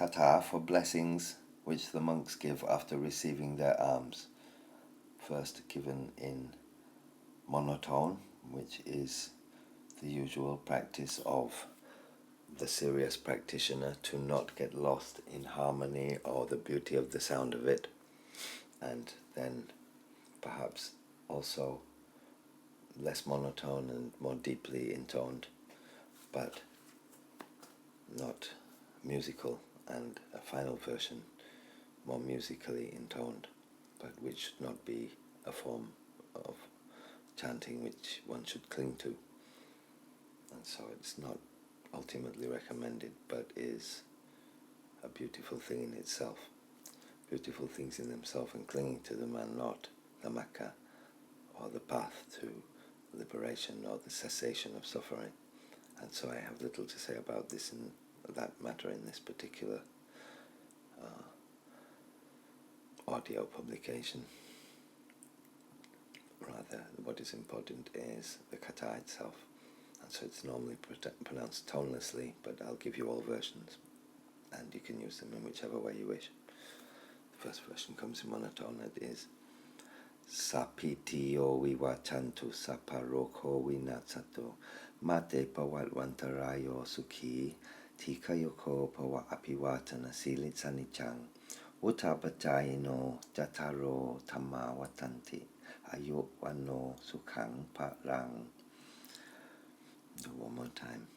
Kata for blessings which the monks give after receiving their alms. First given in monotone, which is the usual practice of the serious practitioner, to not get lost in harmony or the beauty of the sound of it, and then perhaps also less monotone and more deeply intoned, but not musical, and a final version more musically intoned, but which should not be a form of chanting which one should cling to. And so it's not ultimately recommended, but is a beautiful thing in itself. Beautiful things in themselves, and clinging to them are not the Magga, or the path to liberation, or the cessation of suffering. And so I have little to say about this and that matter in this particular audio publication. Rather, what is important is the kata itself. And so it's normally pronounced tonelessly, but I'll give you all versions, and you can use them in whichever way you wish. The first version comes in monotone. It is Wa Sappitiyo Wiwachandtu Sappa Roko Winassadtu Madtae Pawadt Wandtarayo Sukhi Tikayuko Apiwatana Silissanijjang Wutabajjayino Jadtaro Tamma Wadtanti Wanno Sukhang Palang. Do one more time.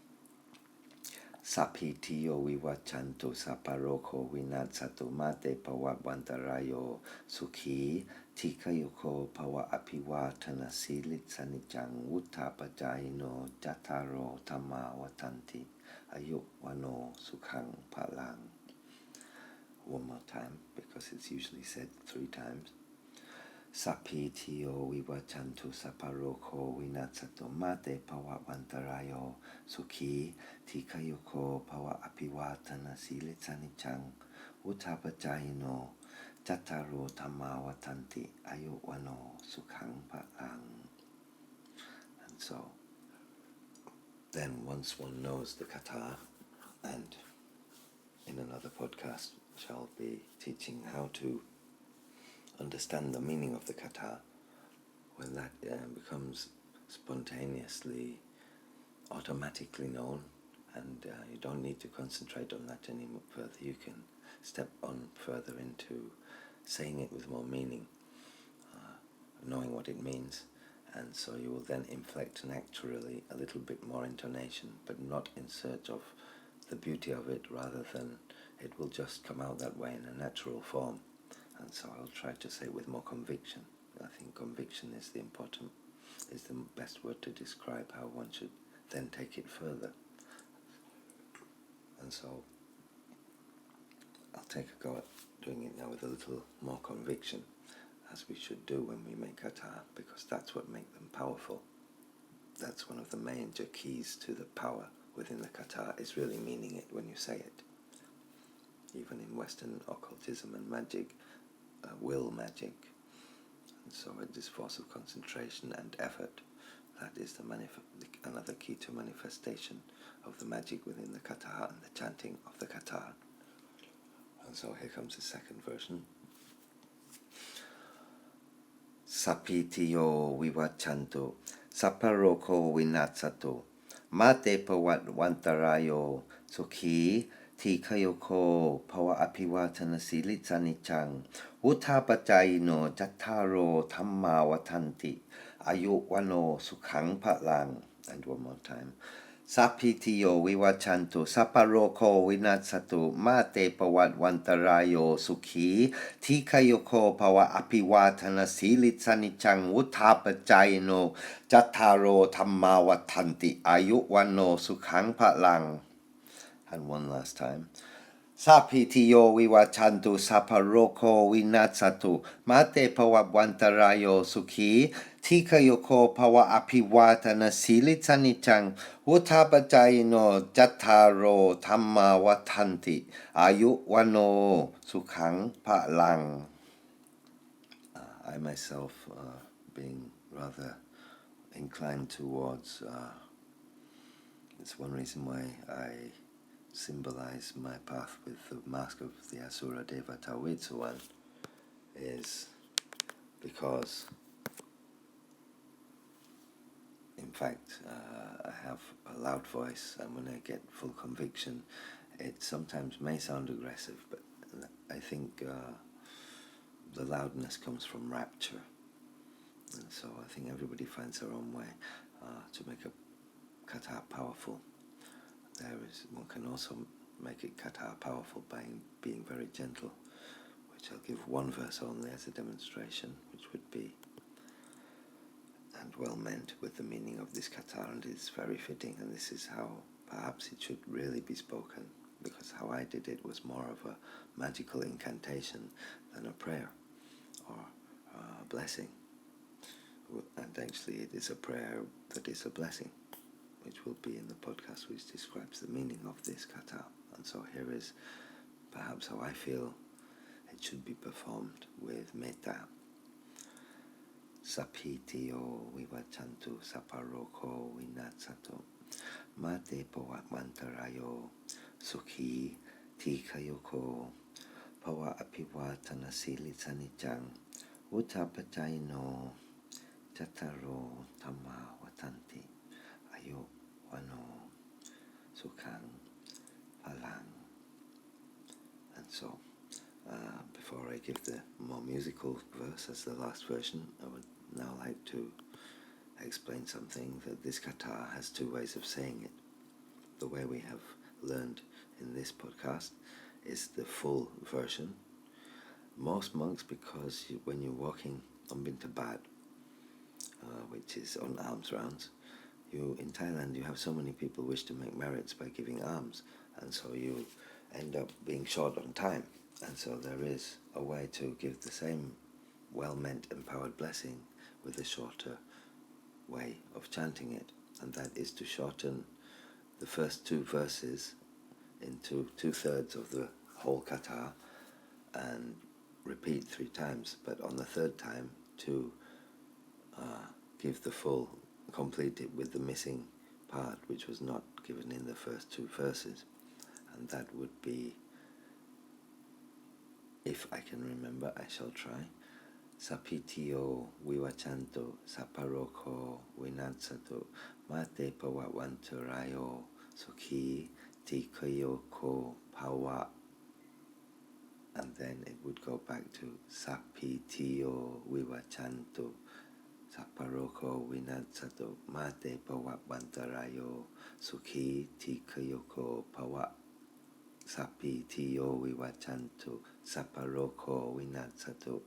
Sappitiyo Wiwachandtu Sappa Roko Winassadtu Madtae Pawadt Wandtarayo Sukhi Tikayuko Apiwatana Silissanijjang Wutabajjayino Jadtaro Tamma Wadtanti Wanno Sukhang Palang. One more time, because it's usually said 3 times. Sappitiyo Wiwachandtu Sappa Roko Winassadtu Madtae Pawadt Wandtarayo Sukhi Tikayuko Apiwatana Silissanijjang Wutabajjayino Jadtaro Tamma Wadtanti Wanno Sukhang Palang. And so then once one knows the kata, and in another podcast shall be teaching how to understand the meaning of the kata, when that becomes spontaneously, automatically known, and you don't need to concentrate on that any further. You can step on further into saying it with more meaning, knowing what it means, and so you will then inflect naturally a little bit more intonation, but not in search of the beauty of it, rather than it will just come out that way in a natural form. And so I'll try to say it with more conviction. I think conviction is the best word to describe how one should then take it further. And so I'll take a go at doing it now with a little more conviction, as we should do when we make kata, because that's what makes them powerful. That's one of the major keys to the power within the kata, is really meaning it when you say it. Even in Western occultism and magic, will magic, and so it is force of concentration and effort. That is another key to manifestation of the magic within the kata and the chanting of the kata. And so here comes the second version. Sappitiyo Wiwachandtu Sappa Roko Winassadtu Madtae Pawadt Wandtarayo Sukhi Tikayuko Apiwatana Silissanijjang Wutabajjayino Jadtaro Tamma Wadtanti Wanno Sukhang Palang. And one more time. Sappitiyo Wiwachandtu Sappa Roko Winassadtu Madtae Pawadt Wandtarayo Sukhi Tikayuko Apiwatana Silissanijjang Wutabajjayino Jadtaro Tamma Wadtanti Wanno Sukhang Palang. And one last time. Sappitiyo Wiwachandtu Sappa Roko Winassadtu Madtae Pawadt Wandtarayo Sukhi Tikayuko Apiwatana Silissanijjang Wutabajjayino Jadtaro Tamma Wadtanti Wanno Sukhang Palang. I myself, being rather inclined towards, it's one reason why I symbolize my path with the mask of the Asura Devata Vitsuwan is because, in fact, I have a loud voice, and when I get full conviction, it sometimes may sound aggressive, but I think the loudness comes from rapture. And so I think everybody finds their own way to make a kata powerful. One can also make it kata powerful by being very gentle, which I'll give one verse only as a demonstration, which would be, and well meant with the meaning of this kata, and it's very fitting, and this is how perhaps it should really be spoken, because how I did it was more of a magical incantation than a prayer or a blessing. And actually it is a prayer that is a blessing, which will be in the podcast, which describes the meaning of this kata. And so here is perhaps how I feel it should be performed with metta. Sappitiyo Wiwachandtu Sappa Roko Winassadtu Madtae Pawadt Wandtarayo Sukhi Tikayuko Pawadt Apiwatana Silissanijjang Wutabajjayino Jadtaro Tamma Wadtanti Wanno Sukhang Palang. And so before I give the more musical verse as the last version, I would now like to explain something, that this kata has two ways of saying it. The way we have learned in this podcast is the full version. Most monks, because when you're walking on Winterbat, which is on alms rounds, in Thailand you have so many people wish to make merits by giving alms, and so you end up being short on time. And so there is a way to give the same well-meant empowered blessing with a shorter way of chanting it, and that is to shorten the first two verses into 2/3 of the whole kata and repeat 3 times, but on the third time to give the full, complete it with the missing part which was not given in the first 2 verses. And that would be, if I can remember, I shall try. Sappitiyo Wiwachandtu Sappa Roko Winassadtu Madtae Pawadt Wandtarayo Sukhi Tikayuko Pawadt, and then it would go back to Sappitiyo Wiwachandtu Sappa Roko Winassadtu Madtae Pawadt Wandtarayo Sukhi Tikayuko Pawadt Sappitiyo Wiwachandtu Sappa Roko Winassadtu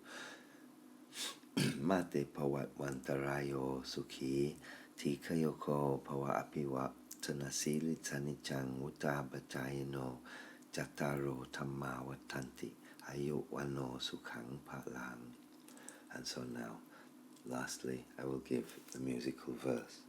Madtae Pawadt Wandtarayo Sukhi Tikayuko Pawadt Apiwatana Silissanijjang Wutabajjayino Jadtaro Tamma Wadtanti Wanno Sukhang Palang. And so now, lastly, I will give the musical verse.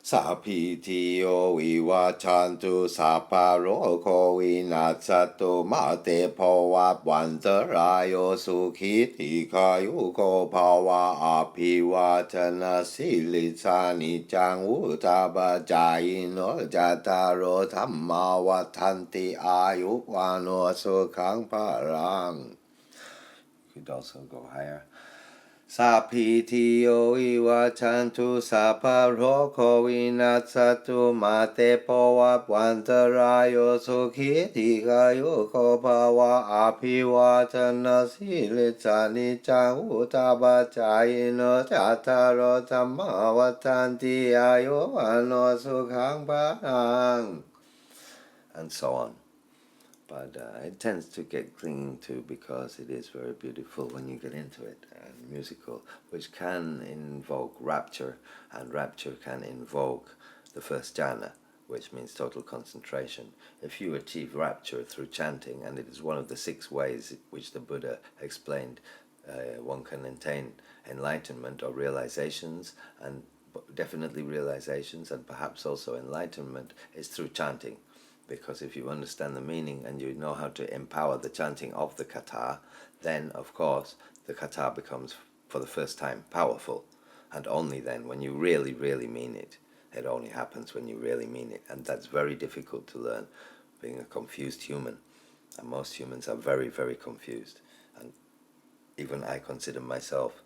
Sappitiyo Wiwachandtu Sappa Roko Winassadtu Madtae Pawadt Wandtarayo Sukhi Tikayuko Pawadt Apiwatana Silissanijjang Wutabajjayino Jadtaro Tamma Wadtanti Wanno Sukhang Palang. You could also go higher. Sappitiyo Wiwachandtu Sappa Roko Winassadtu Madtae Pawadt Wandtarayo Sukhi Tikayuko Pawadt Apiwatana Silissanijjang Wutabajjayino Jadtaro Tamma Wadtanti Wanno Sukhang Palang. And so on. But it tends to get clinging to, because it is very beautiful when you get into it, and musical, which can invoke rapture, and rapture can invoke the first jhana, which means total concentration. If you achieve rapture through chanting, and it is one of the 6 ways which the Buddha explained one can attain enlightenment or realizations, and definitely realizations, and perhaps also enlightenment, is through chanting. Because if you understand the meaning and you know how to empower the chanting of the kata, then, of course, the kata becomes, for the first time, powerful. And only then, when you really, really mean it. It only happens when you really mean it. And that's very difficult to learn. being a confused human. And most humans are very, very confused. And even I consider myself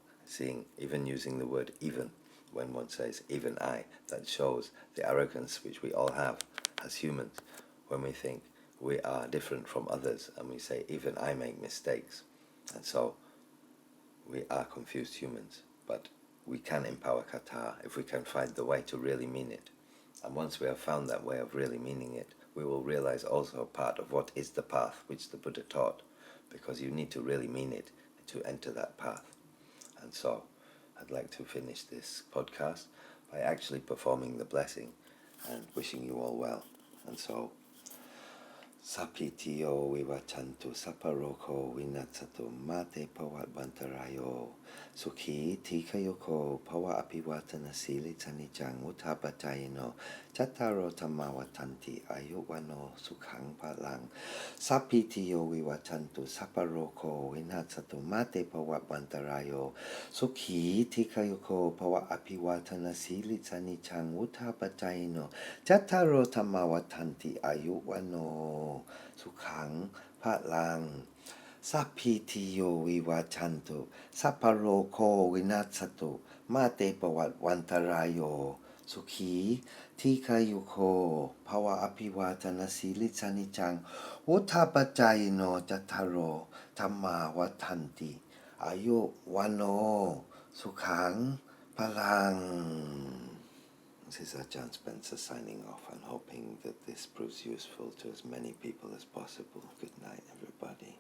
even using the word even, when one says even I, that shows the arrogance which we all have as humans when we think we are different from others and we say even I make mistakes. And so we are confused humans, but we can empower kata if we can find the way to really mean it. And once we have found that way of really meaning it, we will realize also part of what is the path which the Buddha taught, because you need to really mean it to enter that path. And so I'd like to finish this podcast by actually performing the blessing and wishing you all well. And so, Sappitiyo Wiwachandtu, Roko, Winassadtu, Madtae, Pawadt, Wandtarayo, Sukhi Tikayuko, Pawadt, Apiwatana, Silissanijjang, Wutabajjayino, Jadtaro, Tamma, Wadtanti, Wanno, Sukhang, Palang, Sappitiyo Wiwachandtu, Roko, Winassadtu, Madtae, Pawadt, Wandtarayo, Sukhi Tikayuko, Pawadt, Apiwatana, Silissanijjang, Wutabajjayino, Jadtaro, Tamma, Wadtanti, Wanno, Sukhang, Palang, Sappitiyo Wiwachandtu, Roko, Winassadtu, Madtae, Pawadt, Wandtarayo, Sukhi Tikayuko, Pawadt, Apiwatana, Silissanijjang, Wutabajjayino, Jadtaro, Tamma, Wadtanti, Wanno, Sukhang, Palang. This is Ajahn Spencer signing off and hoping that this proves useful to as many people as possible. Good night, everybody.